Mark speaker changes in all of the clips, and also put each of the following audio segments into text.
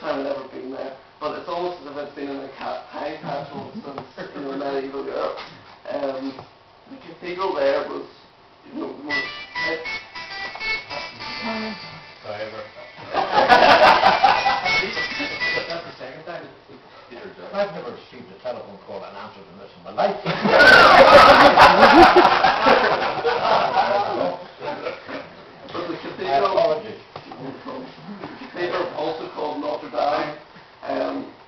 Speaker 1: time I've ever been there, but it's almost as if it's been in a time capsule since medieval Europe. The cathedral there was, more.
Speaker 2: That's the second time. I've never received a telephone call and answered in this in my life.
Speaker 1: But the cathedral, also called Notre Dame,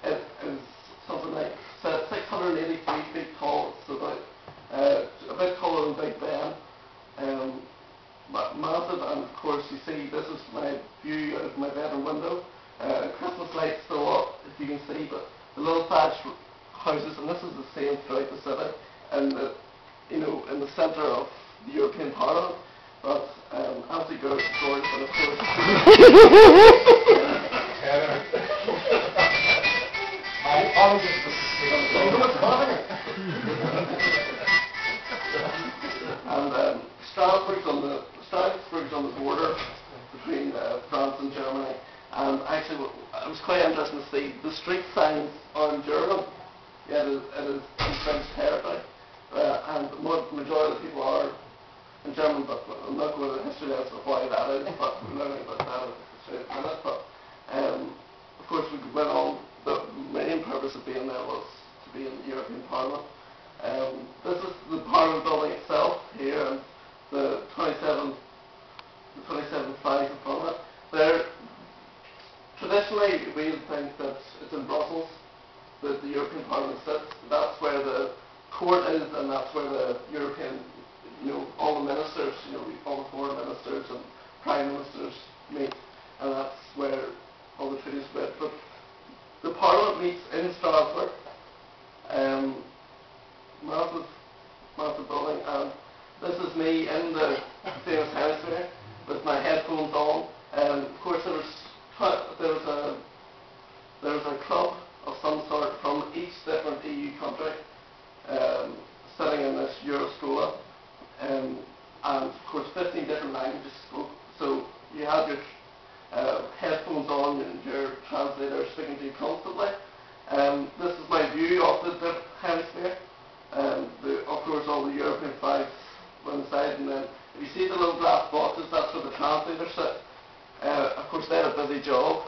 Speaker 1: it is something like 683 feet tall. It's about a bit taller than Big Ben. Massive, and of course you see this is my view out of my bedroom window. Christmas lights still up, if you can see, but the little thatched houses, and this is the same throughout the city, and in the centre of the European Parliament. But Anthony Gorgeous, and of course.
Speaker 2: My apologies.
Speaker 1: And Strasbourg's on the border between France and Germany. And actually, it was quite interesting to see the street signs are in German. Yeah, it is in French territory, and the majority of the people are in German. But I'm not going to the history lesson of why that is. But we're learning about that in a minute. But of course, we went on. The main purpose of being there was to be in the European Parliament. This is the Parliament building itself here, and the 27 flags in front of it. Traditionally, we think that it's in Brussels that the European Parliament sits. That's where the court is, and that's where the European, all the ministers, all the foreign ministers and prime ministers meet, and that's where all the treaties are read. But the Parliament meets in Strasbourg, massive building, and this is me in the famous hemisphere with my headphones on. Of course, there was a club of some sort from each different EU country sitting in this Euroscola, and of course 15 different languages spoke. So you have your headphones on and your translator speaking to you constantly. This is my view of the hemisphere. Of course, all the European flags on the side, and then if you see the little glass boxes, that's where the translators sit. Of course, they had a busy job,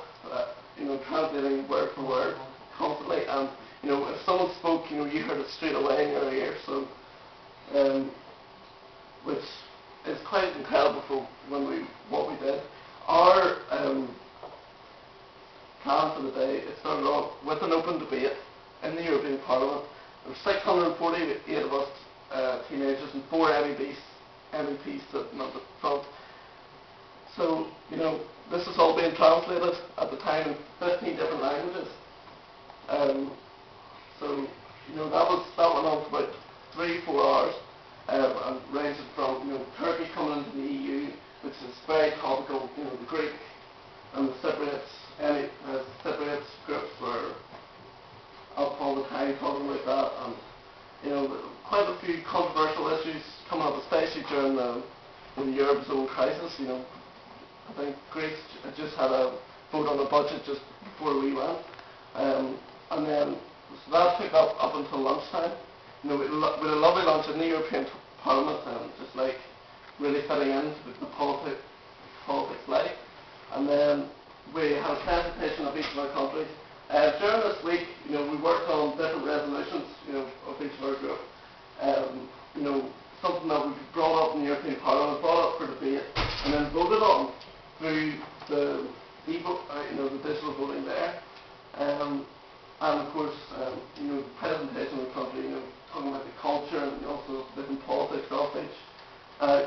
Speaker 1: translating word for word constantly, and if someone spoke, you heard it straight away in your ear. So, which is quite incredible for what we did. Our plan for the day, it started off with an open debate in the European Parliament. There were 648 of us teenagers and 4 MEPs sitting at the front. So, this is all being translated at the time in 15 different languages. So, that went on for about 3-4 hours, and ranging from, Turkey coming into the EU, which is very topical. The Greek and the Cypriots groups were up all the time talking about that, and quite a few controversial issues coming up, especially during the Eurozone crisis. I think Greece just had a vote on the budget just before we went, and then so that took up until lunchtime. We had a lovely lunch in the European Parliament, and just like really fitting into the politics life. And then we had a presentation of each of our countries. During this week, we worked on different resolutions, of each of our group. Something that we brought up in the European Parliament, brought up for debate, and then voted on through the the digital voting there. And of course, the presentation of the country, talking about the culture and also different politics of each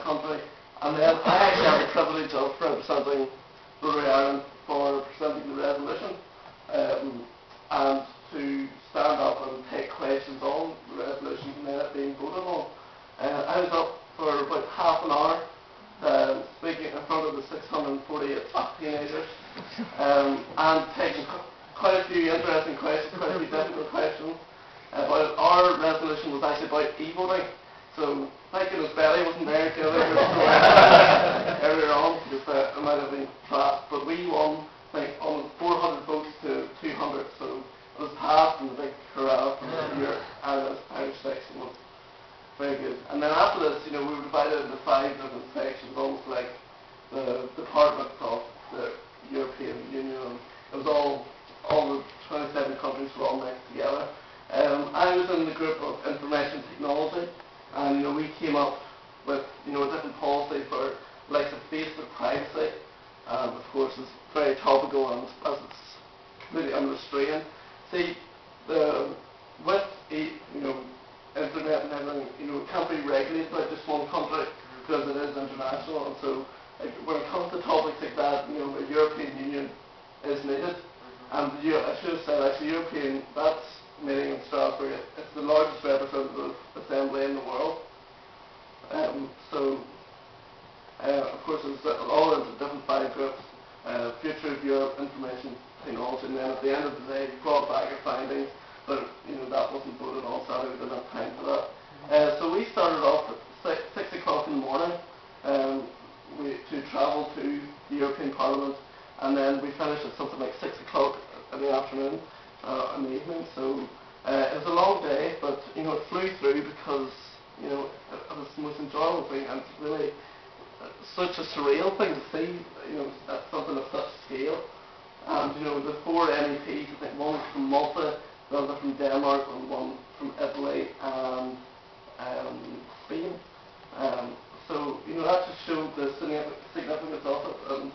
Speaker 1: country. And then I actually had the privilege of representing Rotary Ireland for presenting the resolution, and to stand up and take questions on the resolution and then it being voted on. I was up for about half an hour speaking in front of the 648 teenagers, and taking quite a few interesting questions, quite a few difficult questions. But our resolution was actually about e-voting. So thank goodness Betty wasn't there earlier on, because it might have been fast. But we won, I think, almost 400 votes to very topical and as it's completely unrestrained. See, with internet and everything, it can't be regulated by just one country because it is international. And so, when it comes to topics like that, the European Union is needed. And I should have said, actually, that meeting in Strasbourg, it's the largest representative assembly in the world. Of course, it's all into different fine groups, future of Europe, information technology, and then at the end of the day, brought back our findings, but that wasn't voted on, sadly we didn't have time for that. So we started off at 6 o'clock in the morning to travel to the European Parliament, and then we finished at something like 6 o'clock in the afternoon, in the evening. So it was a long day, but it flew through because it was the most enjoyable thing, and really such a surreal thing to see, something of such scale. And the 4 MEPs, I think one was from Malta, the other from Denmark, and one from Italy and Spain. So that just showed the significance of it.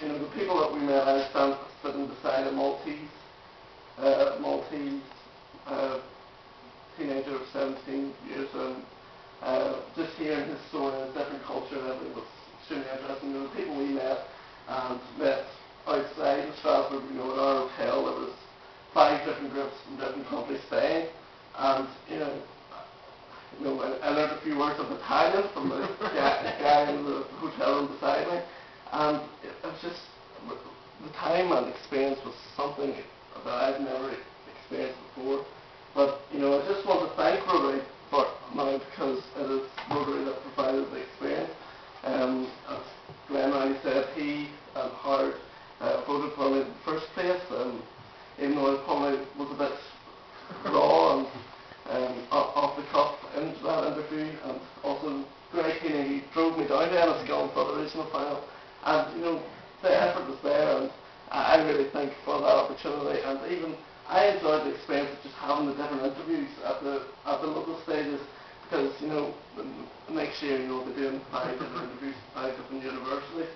Speaker 1: And the people that we met, I was sitting beside a Maltese teenager of 17 years, and just hearing his story and different culture and everything was extremely interesting. The people we met outside in Strasbourg, in our hotel, there was 5 different groups from different countries staying, and I learned a few words of Italian from the guy in the hotel room beside me, and it was just, the time and experience was something that I've never experienced before. But I just want to thank Rotary for now, because it is Rotary that provided the experience. As Glenn already said, he and Howard voted for me in the first place, even though it probably was a bit raw and off the cuff into that interview, and also Greg Heaney, he drove me down to Enniskillen for the regional final, and the effort was there, and I really thank for that opportunity. And even I enjoyed the experience of just having the different interviews at the local stages, because next year they're doing 5 different interviews at 5 different universities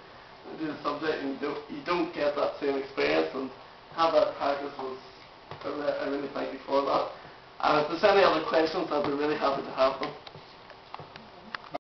Speaker 1: to do the subject, and you don't get that same experience, and have that practice was, I really thank you for that. And if there's any other questions, I'd be really happy to have them.